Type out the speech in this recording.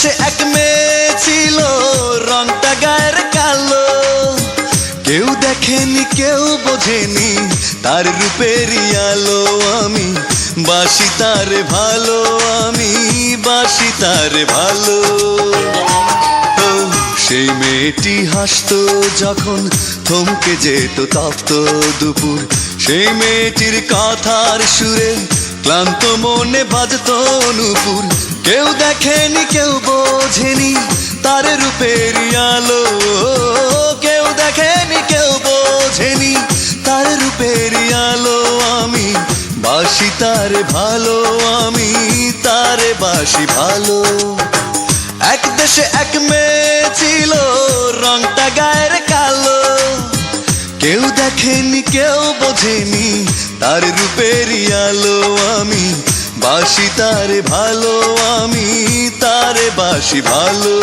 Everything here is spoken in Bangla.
দেশে এক মেয়ে ছিল, রংটা গায়ের কালো। কেউ দেখেনি কেউ বোঝেনি তার রূপেরই আলো। আমি বাসি তারে ভালো, আমি বাসি তারে ভালো। সেই মেয়েটি হাসতো যখন থমকে যেত তপ্ত দুপুর। সেই মেয়েটির কথার সুরে ক্লান্ত মনে বাজতো নূপুর। কেউ দেখেনি কেউ বোঝেনি তার রূপের আলো। কেউ দেখেনি কেউ বোঝেনি তার রূপের আলো। আমি বাসি তারে ভালো, আমি তারে বাসি ভালো। এক দেশে এক মেয়ে ছিল, রংটা গায়ের কালো। কেউ দেখেনি কেউ বোঝেনি তার রূপের আলো। আমি বাসি তারে ভালো, আমি তারে বাসি ভালো।